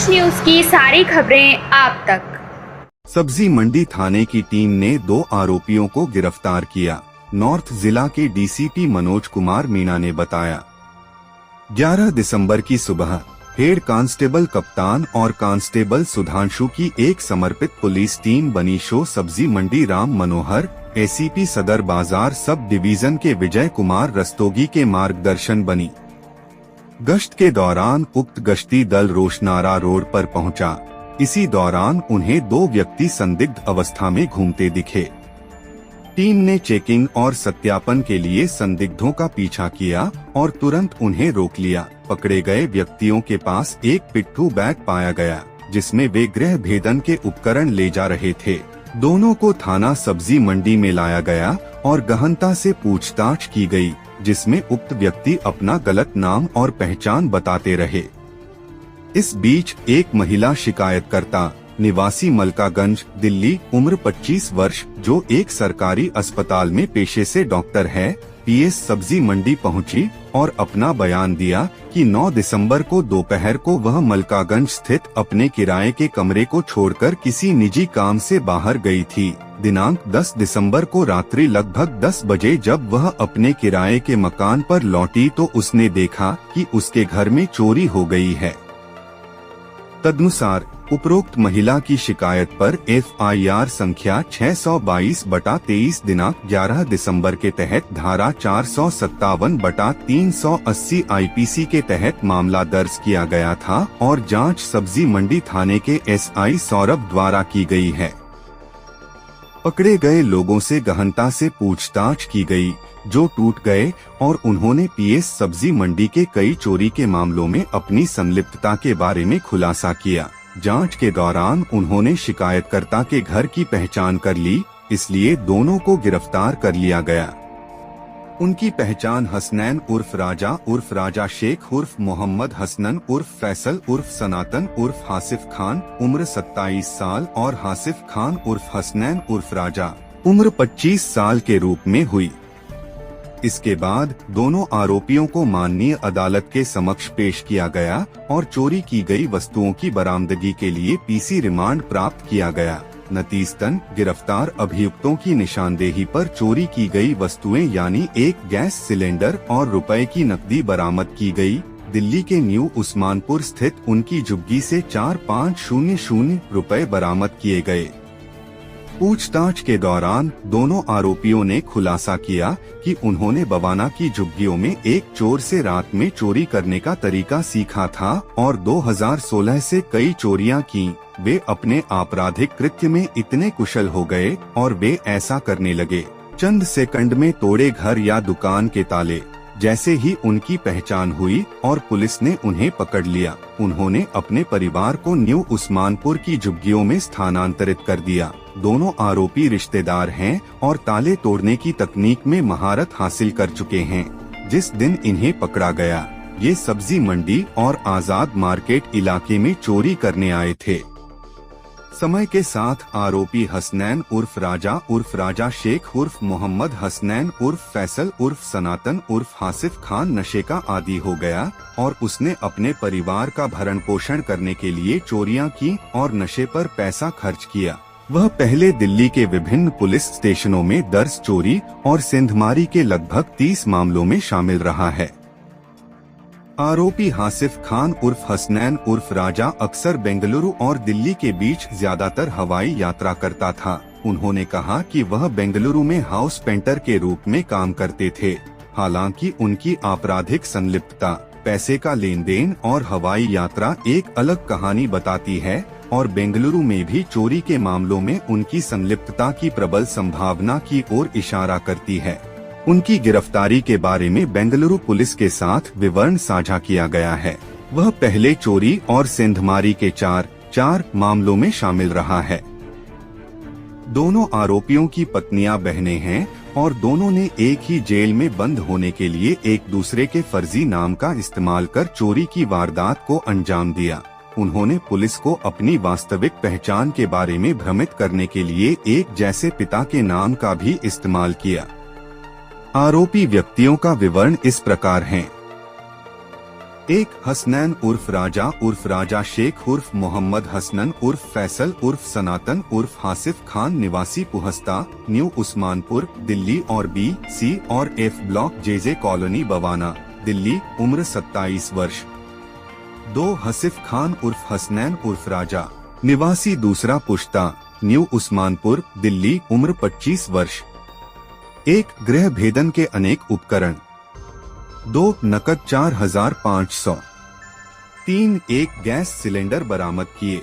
देश न्यूज की सारी खबरें आप तक। सब्जी मंडी थाने की टीम ने 2 आरोपियों को गिरफ्तार किया। नॉर्थ जिला के डीसीपी मनोज कुमार मीणा ने बताया, 11 दिसंबर की सुबह हेड कांस्टेबल कप्तान और कांस्टेबल सुधांशु की एक समर्पित पुलिस टीम बनी शो सब्जी मंडी राम मनोहर एसीपी सदर बाजार सब डिवीजन के विजय कुमार रस्तोगी के मार्गदर्शन बनी। गश्त के दौरान उक्त गश्ती दल रोशनारा रोड पर पहुंचा। इसी दौरान उन्हें 2 व्यक्ति संदिग्ध अवस्था में घूमते दिखे। टीम ने चेकिंग और सत्यापन के लिए संदिग्धों का पीछा किया और तुरंत उन्हें रोक लिया। पकड़े गए व्यक्तियों के पास एक पिट्ठू बैग पाया गया, जिसमें वे गृह भेदन के उपकरण ले जा रहे थे। दोनों को थाना सब्जी मंडी में लाया गया और गहनता से पूछताछ की गई, जिसमें उक्त व्यक्ति अपना गलत नाम और पहचान बताते रहे। इस बीच एक महिला शिकायतकर्ता निवासी मलकागंज दिल्ली उम्र 25 वर्ष जो एक सरकारी अस्पताल में पेशे से डॉक्टर है, पीएस सब्जी मंडी पहुंची और अपना बयान दिया कि 9 दिसंबर को दोपहर को वह मलकागंज स्थित अपने किराए के कमरे को छोड़कर किसी निजी काम से बाहर गई थी। दिनांक 10 दिसंबर को रात्रि लगभग 10 बजे जब वह अपने किराए के मकान पर लौटी तो उसने देखा कि उसके घर में चोरी हो गई है। तदनुसार उपरोक्त महिला की शिकायत पर FIR संख्या 622/23 दिनांक 11 दिसंबर के तहत धारा 457/380 IPC के तहत मामला दर्ज किया गया था और जांच सब्जी मंडी थाने के SI सौरभ द्वारा की गई है। पकड़े गए लोगों से गहनता से पूछताछ की गई, जो टूट गए और उन्होंने पीएस सब्जी मंडी के कई चोरी के मामलों में अपनी संलिप्तता के बारे में खुलासा किया। जांच के दौरान उन्होंने शिकायतकर्ता के घर की पहचान कर ली, इसलिए दोनों को गिरफ्तार कर लिया गया। उनकी पहचान हसनैन उर्फ राजा शेख उर्फ मोहम्मद हसनन उर्फ फैसल उर्फ सनातन उर्फ हासिफ खान उम्र 27 साल और हासिफ खान उर्फ हसनैन उर्फ राजा उम्र 25 साल के रूप में हुई। इसके बाद दोनों आरोपियों को माननीय अदालत के समक्ष पेश किया गया और चोरी की गई वस्तुओं की बरामदगी के लिए PC रिमांड प्राप्त किया गया। नतीजतन गिरफ्तार अभियुक्तों की निशानदेही पर चोरी की गई वस्तुएं यानी एक गैस सिलेंडर और रुपए की नकदी बरामद की गई। दिल्ली के न्यू उस्मानपुर स्थित उनकी झुग्गी से 4500 रुपए बरामद किए गए। पूछताछ के दौरान दोनों आरोपियों ने खुलासा किया कि उन्होंने बवाना की झुग्गियों में एक चोर से रात में चोरी करने का तरीका सीखा था और 2016 से कई चोरियां की। वे अपने आपराधिक कृत्य में इतने कुशल हो गए और वे ऐसा करने लगे। चंद सेकंड में तोड़े घर या दुकान के ताले। जैसे ही उनकी पहचान हुई और पुलिस ने उन्हें पकड़ लिया, उन्होंने अपने परिवार को न्यू उस्मानपुर की झुग्गियों में स्थानांतरित कर दिया। दोनों आरोपी रिश्तेदार हैं और ताले तोड़ने की तकनीक में महारत हासिल कर चुके हैं। जिस दिन इन्हें पकड़ा गया, ये सब्जी मंडी और आजाद मार्केट इलाके में चोरी करने आए थे। समय के साथ आरोपी हसनैन उर्फ राजा शेख उर्फ मोहम्मद हसनैन उर्फ फैसल उर्फ सनातन उर्फ हासिफ खान नशे का आदी हो गया और उसने अपने परिवार का भरण पोषण करने के लिए चोरियां की और नशे पर पैसा खर्च किया। वह पहले दिल्ली के विभिन्न पुलिस स्टेशनों में दर्ज चोरी और सेंधमारी के लगभग 30 मामलों में शामिल रहा है। आरोपी हासिफ खान उर्फ हसनैन उर्फ राजा अक्सर बेंगलुरु और दिल्ली के बीच ज्यादातर हवाई यात्रा करता था। उन्होंने कहा कि वह बेंगलुरु में हाउस पेंटर के रूप में काम करते थे। हालांकि उनकी आपराधिक संलिप्तता, पैसे का लेन देन और हवाई यात्रा एक अलग कहानी बताती है और बेंगलुरु में भी चोरी के मामलों में उनकी संलिप्तता की प्रबल संभावना की ओर इशारा करती है। उनकी गिरफ्तारी के बारे में बेंगलुरु पुलिस के साथ विवरण साझा किया गया है। वह पहले चोरी और सेंधमारी के चार मामलों में शामिल रहा है। दोनों आरोपियों की पत्नियां बहनें हैं और दोनों ने एक ही जेल में बंद होने के लिए एक दूसरे के फर्जी नाम का इस्तेमाल कर चोरी की वारदात को अंजाम दिया। उन्होंने पुलिस को अपनी वास्तविक पहचान के बारे में भ्रमित करने के लिए एक जैसे पिता के नाम का भी इस्तेमाल किया। आरोपी व्यक्तियों का विवरण इस प्रकार है। एक हसनैन उर्फ राजा शेख उर्फ मोहम्मद हसनन उर्फ फैसल उर्फ सनातन उर्फ हासिफ खान निवासी पुहस्ता न्यू उस्मानपुर दिल्ली और B.C. और F block JJ colony Bawana Delhi उम्र 27 वर्ष। 2 हसीफ खान उर्फ हसनैन उर्फ राजा निवासी दूसरा पुश्ता न्यू उस्मानपुर दिल्ली उम्र 25 वर्ष। 1 गृह भेदन के अनेक उपकरण। 2 नकद 4500। 3 एक गैस सिलेंडर बरामद किए।